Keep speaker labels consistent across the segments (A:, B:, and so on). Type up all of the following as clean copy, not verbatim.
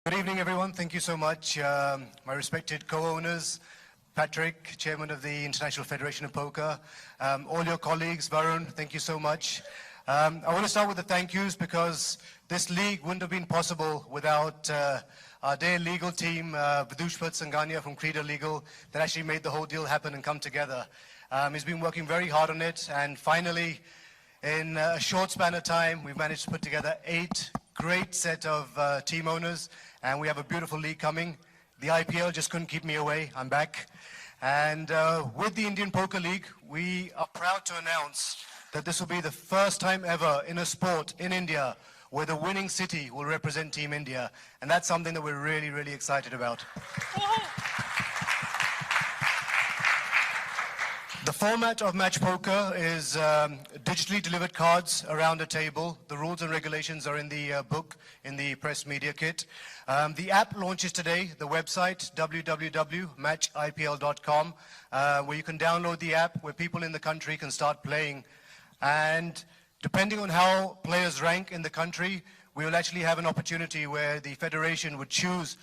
A: Good evening, everyone. Thank you so much. My respected co-owners, Patrick, Chairman of the International Federation of Poker, all your colleagues, Varun, thank you so much. I want to start with the thank yous because this league wouldn't have been possible without our dear legal team, Vidushpat Sangania from Creda Legal, that actually made the whole deal happen and come together. He's been working very hard on it, and finally, in a short span of time, we've managed to put together 8 great set of team owners, and we have a beautiful league coming. The IPL just couldn't keep me away. I'm back. And with the Indian Poker League, we are proud to announce that this will be the first time ever in a sport in India where the winning city will represent Team India. And that's something that we're really, really excited about. The format of match poker is digitally delivered cards around a table. The rules and regulations are in the book, in the press media kit. The app launches today, the website, www.matchipl.com, where you can download the app, where people in the country can start playing. And depending on how players rank in the country, we will actually have an opportunity where the federation would choose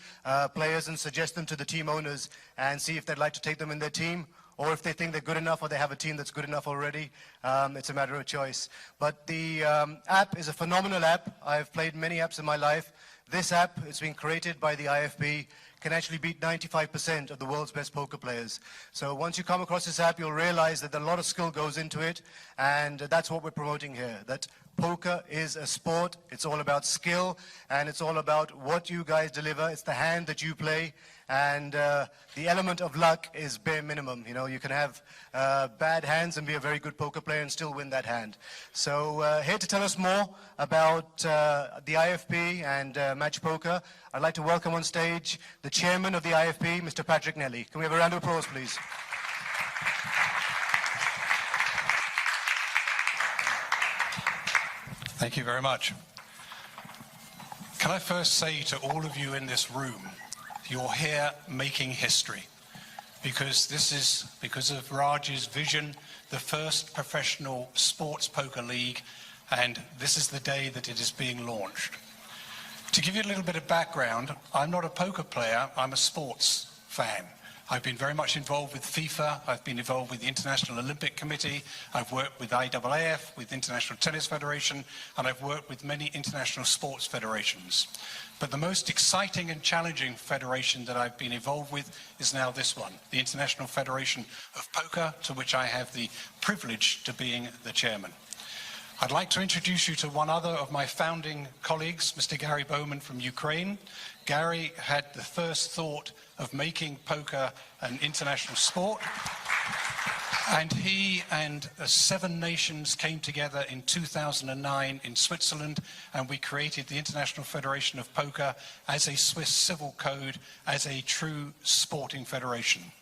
A: players and suggest them to the team owners and see if they'd like to take them in their team, or if they think they're good enough or they have a team that's good enough already. It's a matter of choice. But the app is a phenomenal app. I've played many apps in my life. This app, it's been created by the IFB, can actually beat 95% of the world's best poker players. So once you come across this app, you'll realize that a lot of skill goes into it, and that's what we're promoting here, that poker is a sport. It's all about skill, and it's all about what you guys deliver. It's the hand that you play, and the element of luck is bare minimum. You know, you can have bad hands and be a very good poker player and still win that hand. So here to tell us more about the IFB and match poker, I'd like to welcome on stage the chairman of the IFB, Mr. Patrick Nelly. Can we have a round of applause, please?
B: Thank you very much. Can I first say to all of you in this room, you're here making history, because this is, because of Raj's vision, the first professional sports poker league, and this is the day that it is being launched. To give you a little bit of background, I'm not a poker player, I'm a sports fan. I've been very much involved with FIFA, I've been involved with the International Olympic Committee, I've worked with IAAF, with International Tennis Federation, and I've worked with many international sports federations. But the most exciting and challenging federation that I've been involved with is now this one, the International Federation of Poker, to which I have the privilege to being the chairman. I'd like to introduce you to one other of my founding colleagues, Mr. Gary Bowman from Ukraine. Gary had the first thought of making poker an international sport, and he and 7 nations came together in 2009 in Switzerland, and we created the International Federation of Poker as a Swiss civil code, as a true sporting federation.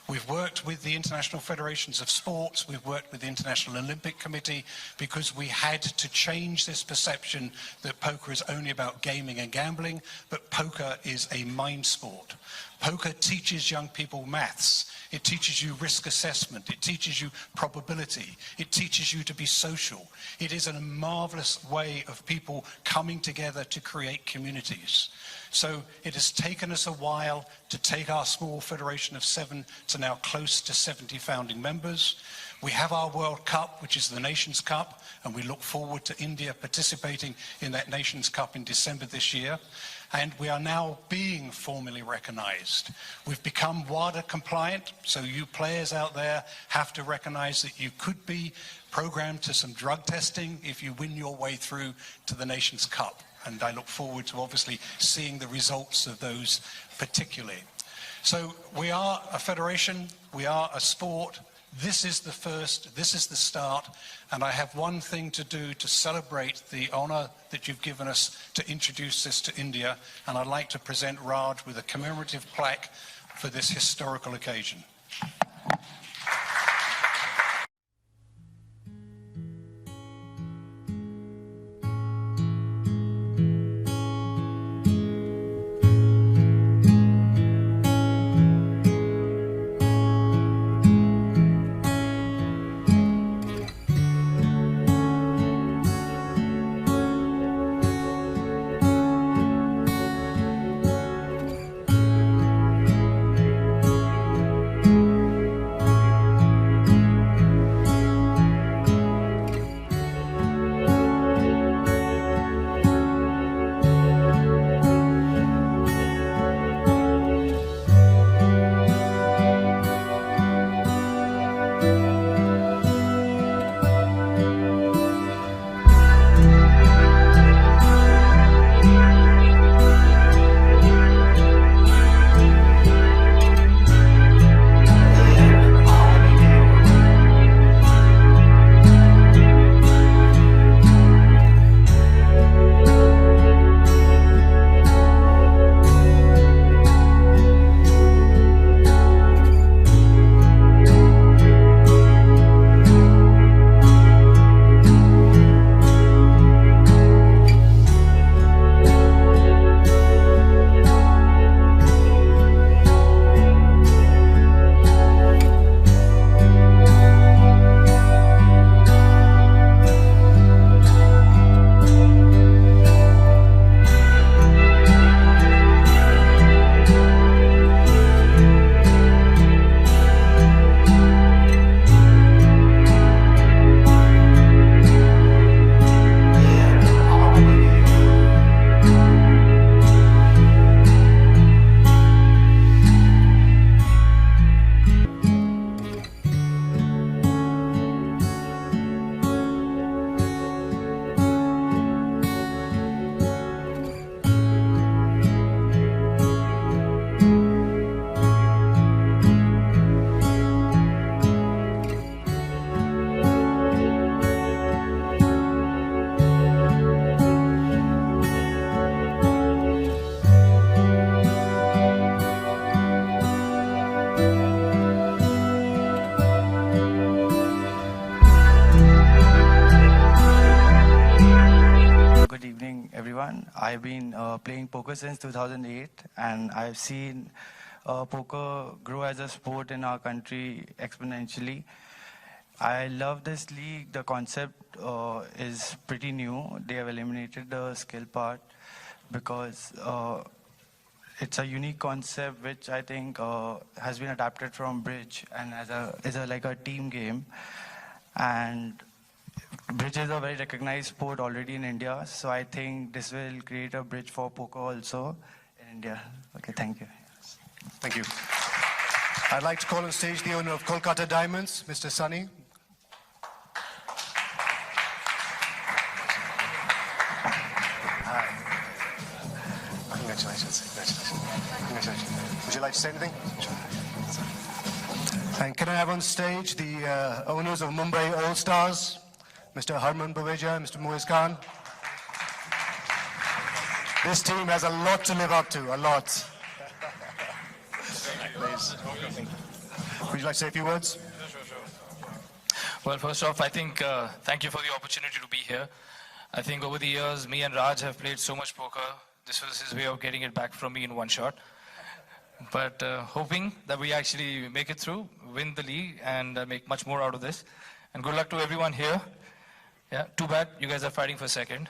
B: We've worked with the International Federations of Sports, we've worked with the International Olympic Committee, because we had to change this perception that poker is only about gaming and gambling, but poker is a mind sport. Poker teaches young people maths, it teaches you risk assessment, it teaches you probability, it teaches you to be social. It is a marvelous way of people coming together to create communities. So it has taken us a while to take our small federation of 7 to now close to 70 founding members. We have our World Cup, which is the Nations Cup, and we look forward to India participating in that Nations Cup in December this year. And we are now being formally recognized. We've become WADA compliant, so you players out there have to recognize that you could be programmed to some drug testing if you win your way through to the Nations Cup. And I look forward to obviously seeing the results of those particularly. So we are a federation, we are a sport. This is the first, this is the start, and I have one thing to do to celebrate the honor that you've given us to introduce this to India, and I'd like to present Raj with a commemorative plaque for this historical occasion.
C: I've been playing poker since 2008, and I've seen poker grow as a sport in our country exponentially. I love this league. The concept is pretty new. They have eliminated the skill part because it's a unique concept which I think has been adapted from bridge and is like a team game. And bridge is a very recognized sport already in India, so I think this will create a bridge for poker also in India. Okay, thank you.
A: Thank you. I'd like to call on stage the owner of Kolkata Diamonds, Mr. Sunny. Congratulations. Would you like to say anything? And can I have on stage the owners of Mumbai All Stars, Mr. Harman Baweja, Mr. Muiz Khan. This team has a lot to live up to, a lot. Please. Would you like to say a few words?
D: Well, first off, I think thank you for the opportunity to be here. I think over the years, me and Raj have played so much poker. This was his way of getting it back from me in one shot. But hoping that we actually make it through, win the league, and make much more out of this. And good luck to everyone here. Yeah, too bad you guys are fighting for second.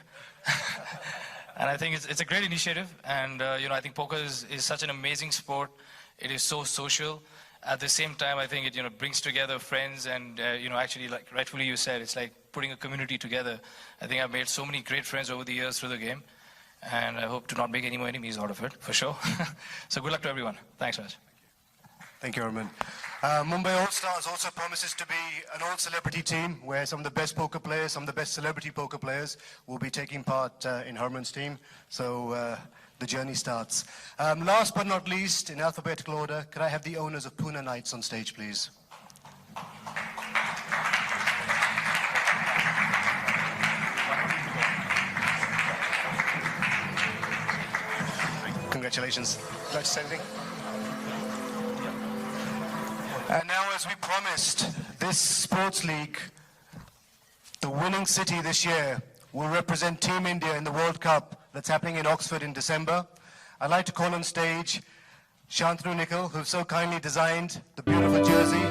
D: And I think it's a great initiative. And I think poker is such an amazing sport. It is so social. At the same time, I think it brings together friends, and actually, like rightfully you said, it's like putting a community together. I think I've made so many great friends over the years through the game, and I hope to not make any more enemies out of it, for sure. So good luck to everyone. Thanks, Raj.
A: Thank you, Arman. Mumbai All Stars also promises to be an all-celebrity team where some of the best poker players, some of the best celebrity poker players will be taking part in Harman's team. So the journey starts. Last but not least, in alphabetical order, could I have the owners of Pune Knights on stage, please? Congratulations. Would you like to say anything? And now, as we promised, this sports league, the winning city this year, will represent Team India in the World Cup that's happening in Oxford in December. I'd like to call on stage Shantanu Nikhil, who so kindly designed the beautiful jersey.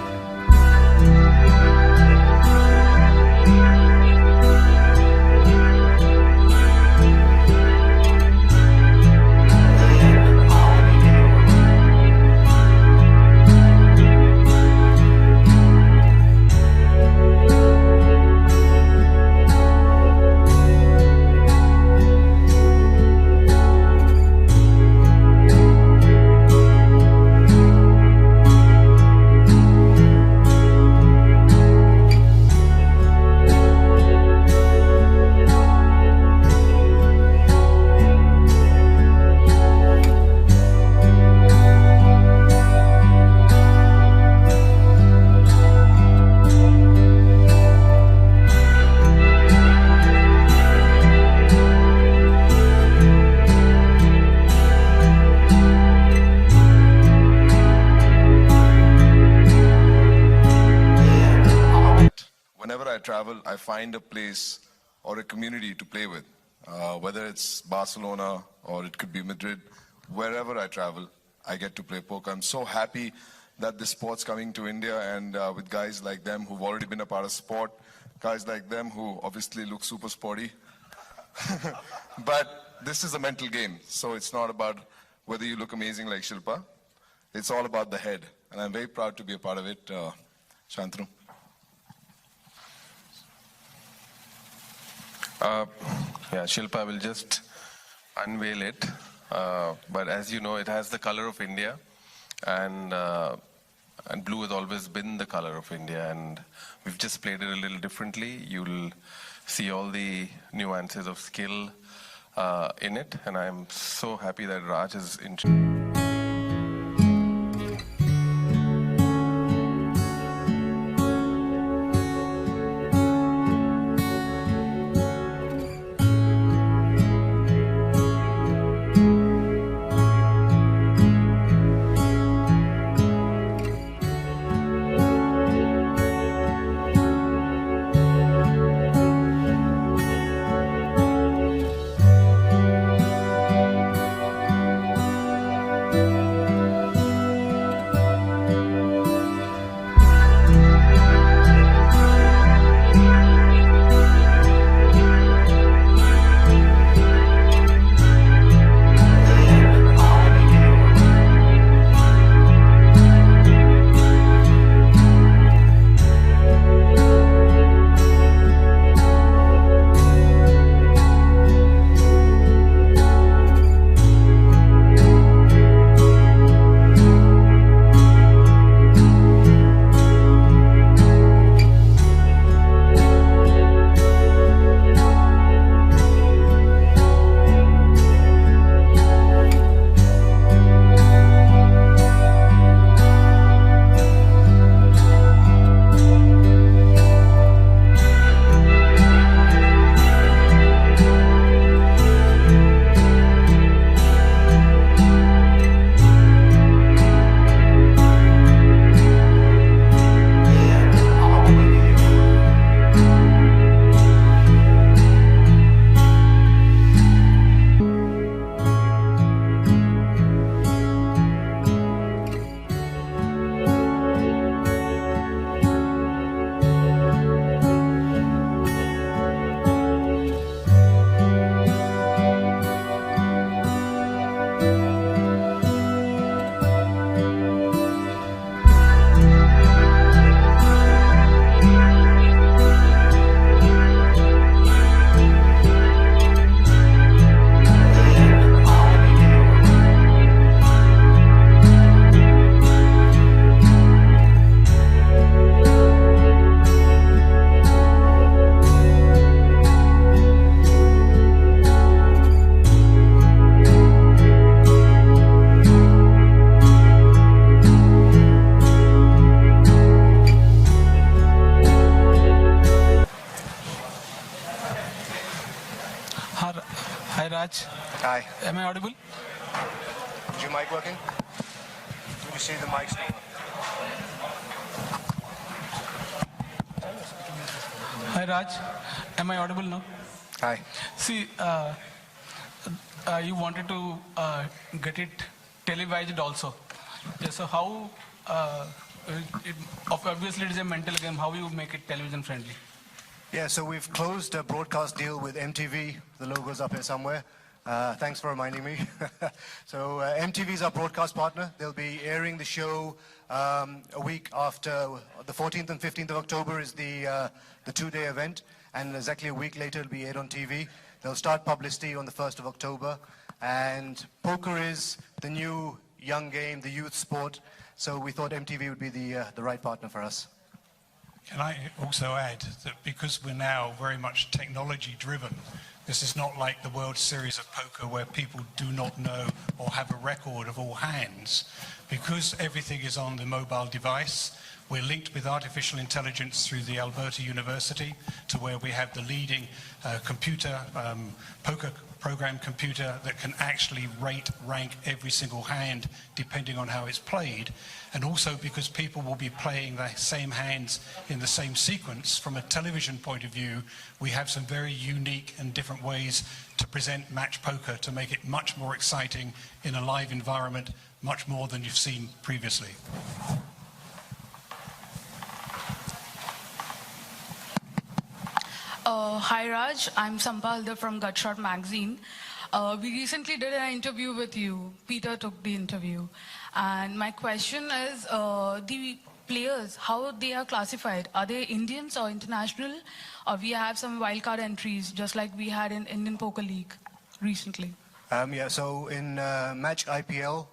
E: travel, I find a place or a community to play with. Whether it's Barcelona or it could be Madrid, wherever I travel, I get to play poker. I'm so happy that this sport's coming to India, and with guys like them who've already been a part of sport, guys like them who obviously look super sporty. But this is a mental game, so it's not about whether you look amazing like Shilpa. It's all about the head, and I'm very proud to be a part of it. Shantanu.
F: Yeah, Shilpa will just unveil it. But as you know, it has the color of India, and blue has always been the color of India, and we've just played it a little differently. You'll see all the nuances of skill in it, and I'm so happy that Raj is in.
D: Hi Raj.
A: Hi.
D: Am I audible?
A: Is your mic working? Can you see the mic still?
D: Hi Raj. Am I audible now?
A: Hi.
D: See, you wanted to get it televised also. Yeah, so how, obviously it is a mental game, how you make it television friendly?
A: Yeah, so we've closed a broadcast deal with MTV. The logo's up here somewhere. Thanks for reminding me. So MTV is our broadcast partner. They'll be airing the show a week after. The 14th and 15th of October is the two-day event, and exactly a week later it'll be aired on TV. They'll start publicity on the 1st of October, and poker is the new young game, the youth sport, so we thought MTV would be the right partner for us.
B: Can I also add that because we're now very much technology driven, this is not like the World Series of Poker where people do not know or have a record of all hands. Because everything is on the mobile device, we're linked with artificial intelligence through the Alberta University to where we have the leading computer, poker program computer that can actually rank every single hand depending on how it's played. And also because people will be playing the same hands in the same sequence, from a television point of view, we have some very unique and different ways to present match poker to make it much more exciting in a live environment, much more than you've seen previously.
G: Hi Raj, I'm Sampalda from Gutshot magazine. We recently did an interview with you. Peter took the interview. And my question is, the players, how they are classified? Are they Indians or international? Or we have some wildcard entries, just like we had in Indian Poker League recently?
A: Yeah, so in Match IPL,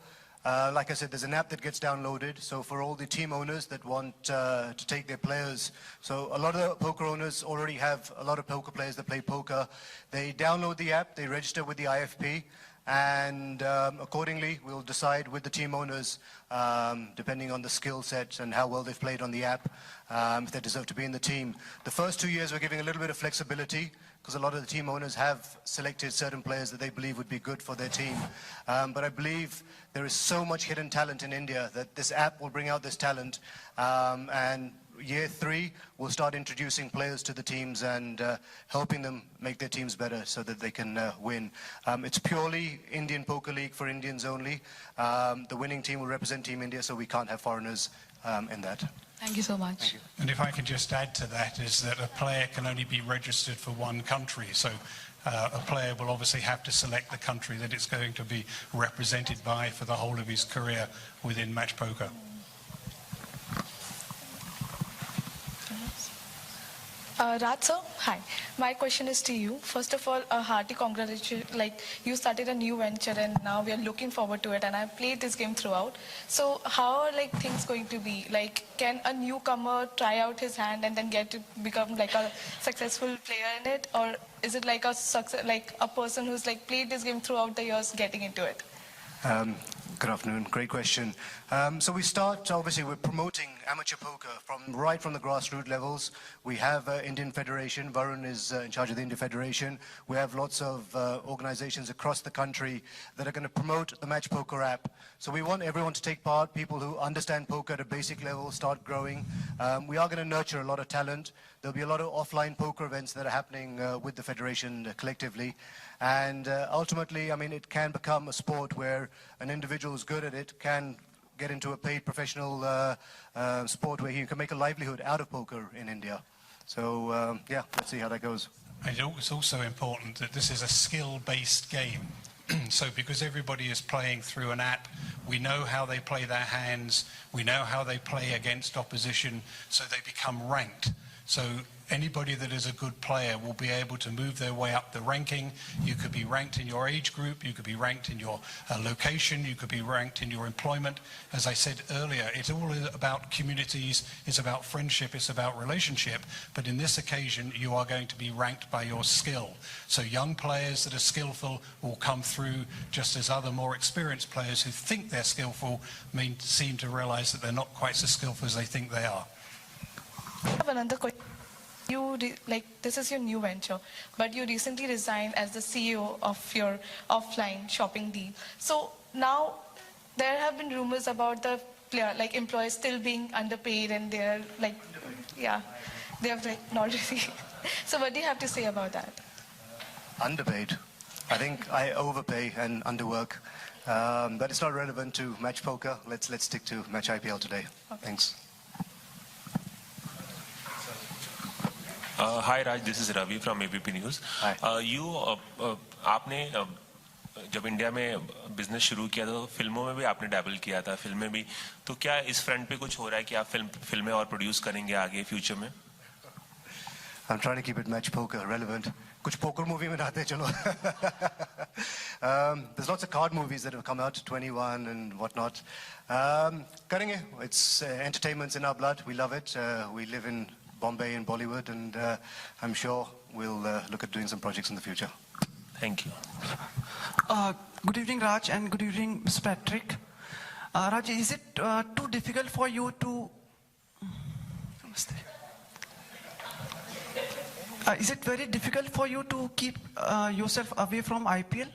A: like I said, there's an app that gets downloaded. So for all the team owners that want to take their players, so a lot of the poker owners already have a lot of poker players that play poker. They download the app, they register with the IFP, and accordingly we'll decide with the team owners, depending on the skill set and how well they've played on the app, if they deserve to be in the team. The first 2 years we're giving a little bit of flexibility, because a lot of the team owners have selected certain players that they believe would be good for their team. But I believe there is so much hidden talent in India that this app will bring out this talent. And year 3, we'll start introducing players to the teams and helping them make their teams better so that they can win. It's purely Indian Poker League for Indians only. The winning team will represent Team India, so we can't have foreigners in that.
G: Thank you so much.
A: Thank you.
B: And if I can just add to that, is that a player can only be registered for one country. So a player will obviously have to select the country that it's going to be represented by for the whole of his career within match poker.
H: Raj sir, hi. My question is to you. First of all, a hearty congratulations. Like, you started a new venture and now we are looking forward to it, and I've played this game throughout. So how are like things going to be? Like, can a newcomer try out his hand and then get to become like a successful player in it? Or is it like a person who's like played this game throughout the years getting into it?
A: Good afternoon. Great question. So we start, obviously, we're promoting amateur poker right from the grassroots levels. We have Indian Federation. Varun is in charge of the Indian Federation. We have lots of organizations across the country that are going to promote the match poker app. So we want everyone to take part, people who understand poker at a basic level, start growing. We are going to nurture a lot of talent. There'll be a lot of offline poker events that are happening with the Federation collectively. And ultimately, I mean, it can become a sport where an individual who's good at it can get into a paid professional sport where he can make a livelihood out of poker in India. So, yeah, let's see how that goes.
B: And it's also important that this is a skill-based game. So because everybody is playing through an app, we know how they play their hands, we know how they play against opposition, so they become ranked. So anybody that is a good player will be able to move their way up the ranking. You could be ranked in your age group, you could be ranked in your location, you could be ranked in your employment. As I said earlier, it's all about communities, it's about friendship, it's about relationship. But in this occasion, you are going to be ranked by your skill. So young players that are skillful will come through, just as other more experienced players who think they're skillful may seem to realize that they're not quite so skillful as they think they are.
H: I have another question. This is your new venture, but you recently resigned as the CEO of your offline shopping deal. So now there have been rumors about the employees still being underpaid, and they're they have not really. So what do you have to say about that?
A: Underpaid. I think I overpay and underwork. But it's not relevant to match poker. Let's stick to match IPL today. Okay. Thanks.
I: Hi Raj, this is Ravi from ABP News.
A: Hi.
I: आपने जब India में business शुरू किया तो फिल्मों में भी आपने डैबल किया था, फिल्में भी, तो क्या इस फ्रंट पे कुछ हो रहा है कि आप फिल्में और प्रोड्यूस करेंगे आगे फ्यूचर में?
A: I'm trying to keep it match poker relevant. कुछ poker movie में आते चलो. There's lots of card movies that have come out, 21 and whatnot. करेंगे. It's entertainment's in our blood. We love it. We live in Bombay and Bollywood, and I'm sure we'll look at doing some projects in the future.
I: Thank you.
J: Good evening, Raj, and good evening, Mr. Patrick. Raj, is it too difficult for you to... is it very difficult for you to keep yourself away from IPL?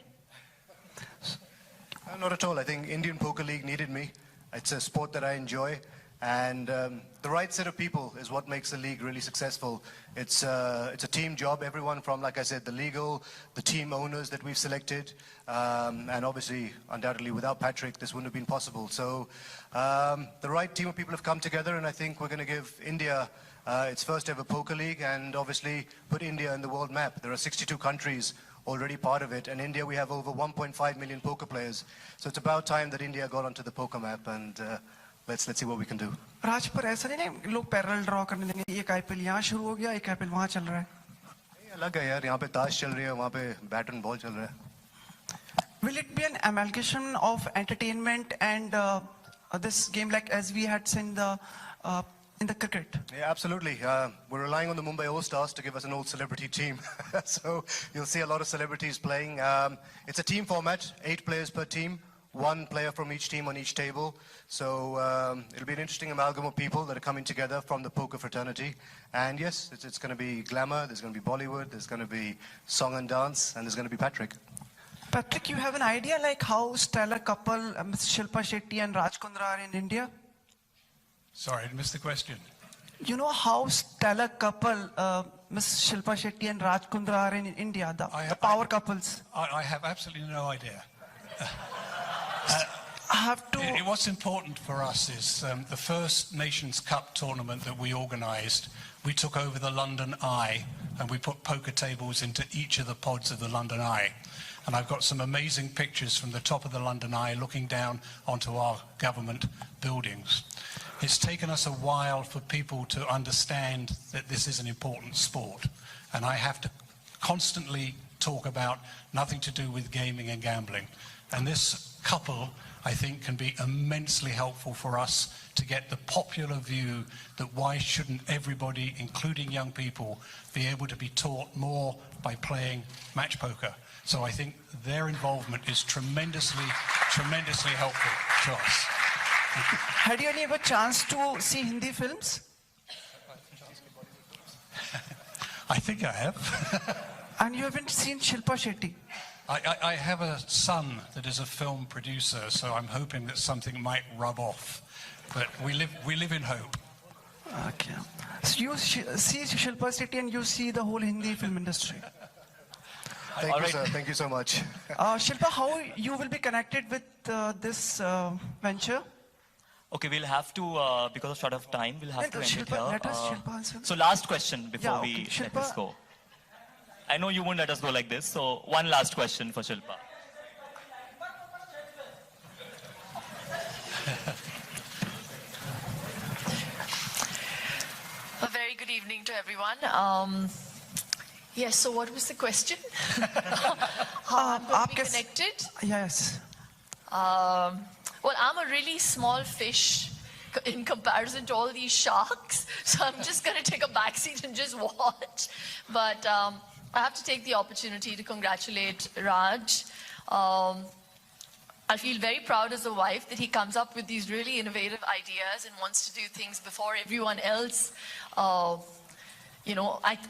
A: Not at all. I think Indian Poker League needed me. It's a sport that I enjoy. And the right set of people is what makes the league really successful. It's a team job. Everyone from, like I said, the legal, the team owners that we've selected, and obviously, undoubtedly, without Patrick, this wouldn't have been possible. So the right team of people have come together, and I think we're going to give India its first ever poker league, and obviously put India in the world map. There are 62 countries already part of it, and India, we have over 1.5 million poker players. So it's about time that India got onto the poker map, and let's see what we can do.
J: राज, पर ऐसा नहीं है लोग parallel draw करने देंगे, एक IPL यहाँ शुरू हो गया, एक आईपीएल वहाँ चल रहा है.
A: अलग है यार, यहाँ पे ताश चल रही है, वहाँ पे बैट एंड बॉल चल रहा है.
J: Will it be an amalgamation of entertainment and this game, like as we had seen in the cricket?
A: Yeah, absolutely. We're relying on the Mumbai All-Stars to give us an old celebrity team. So you'll see a lot of celebrities playing. It's a team format, 8 players per team. 1 player from each team on each table. So it'll be an interesting amalgam of people that are coming together from the poker fraternity. And yes, it's going to be glamour, there's going to be Bollywood, there's going to be song and dance, and there's going to be Patrick.
J: Patrick, you have an idea like how stellar couple Ms. Shilpa Shetty and Raj Kundra are in India?
B: Sorry, I missed the question.
J: You know how stellar couple Ms. Shilpa Shetty and Raj Kundra are in India, the power couples?
B: I have absolutely no idea. What's important for us is the first Nations Cup tournament that we organised, we took over the London Eye and we put poker tables into each of the pods of the London Eye. And I've got some amazing pictures from the top of the London Eye looking down onto our government buildings. It's taken us a while for people to understand that this is an important sport. And I have to constantly talk about nothing to do with gaming and gambling. And this couple, I think, can be immensely helpful for us to get the popular view that why shouldn't everybody, including young people, be able to be taught more by playing match poker. So I think their involvement is tremendously helpful to us.
J: Had you any ever chance to see Hindi films?
B: I think I have.
J: And you haven't seen Shilpa Shetty?
B: I have a son that is a film producer, so I'm hoping that something might rub off. But we live in hope.
J: Okay. So you see Shilpa Shetty and you see the whole Hindi film industry.
A: Thank you, sir. Thank you so much.
J: Shilpa, how you will be connected with this venture?
K: Okay, we'll have to, because of short of time, we'll have to end it here.
J: Let us Shilpa answer.
K: So last question before we let this go. I know you won't let us go like this, so one last question for Shilpa.
L: A very good evening to everyone. Yes, so what was the question? How I'm going to be connected?
J: Yes.
L: Well, I'm a really small fish in comparison to all these sharks, so I'm just going to take a backseat and just watch. But I have to take the opportunity to congratulate Raj. I feel very proud as a wife that he comes up with these really innovative ideas and wants to do things before everyone else,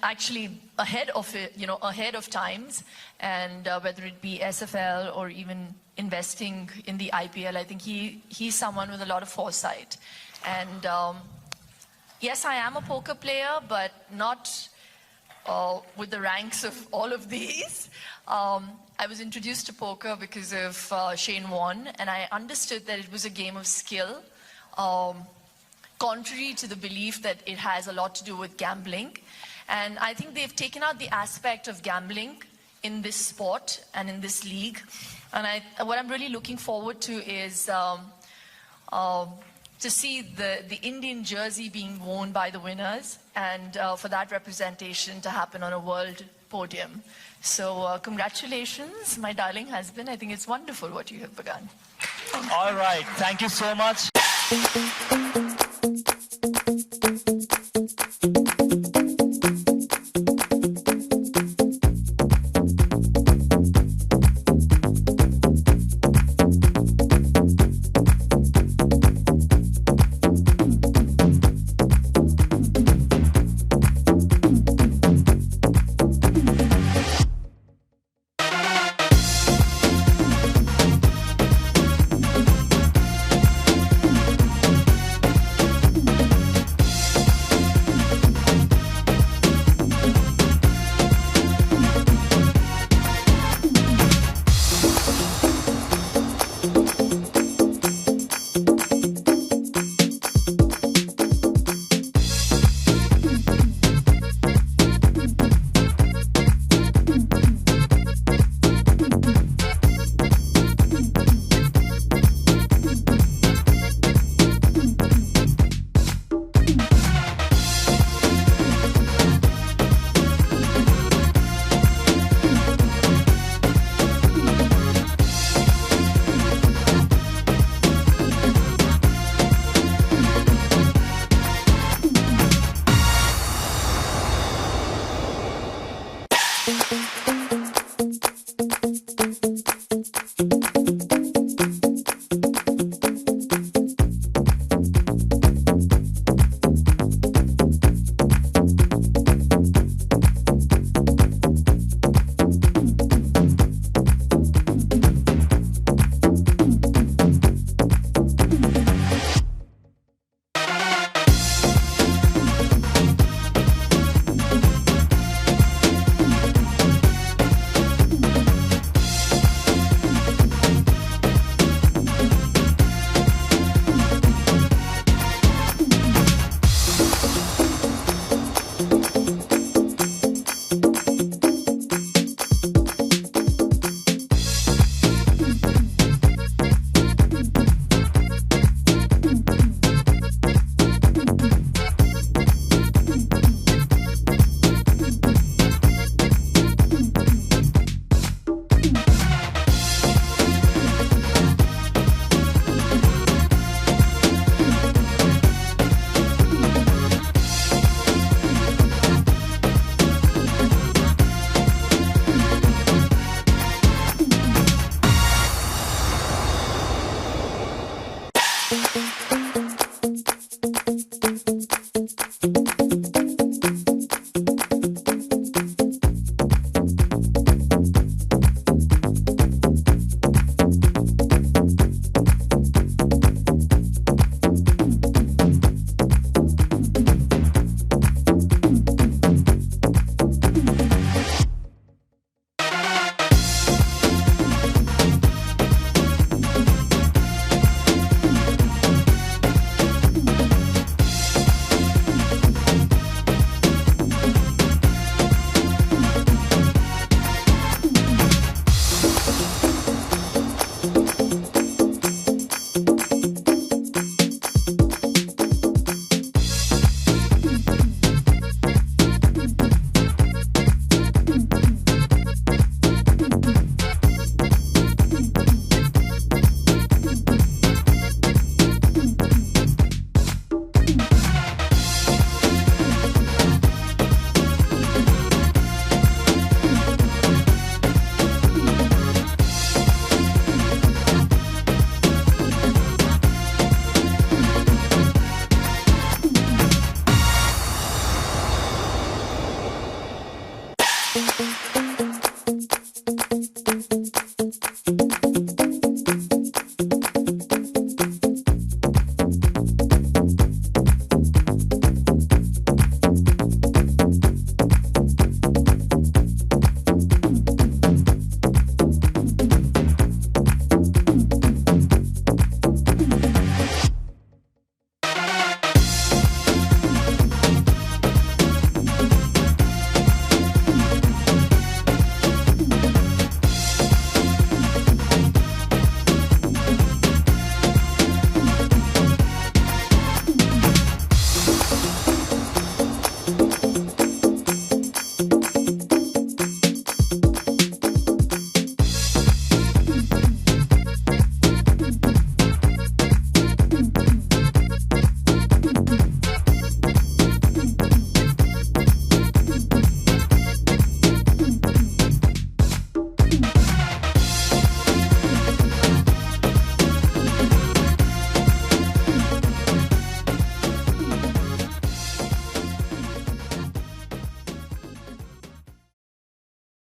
L: actually ahead of it, ahead of times. And whether it be SFL or even investing in the IPL, I think he's someone with a lot of foresight. And yes, I am a poker player, but not with the ranks of all of these. I was introduced to poker because of Shane Warne, and I understood that it was a game of skill, contrary to the belief that it has a lot to do with gambling. And I think they've taken out the aspect of gambling in this sport and in this league. And what I'm really looking forward to is to see the Indian jersey being worn by the winners, and for that representation to happen on a world podium. So congratulations, my darling husband. I think it's wonderful what you have begun.
K: All right. Thank you so much.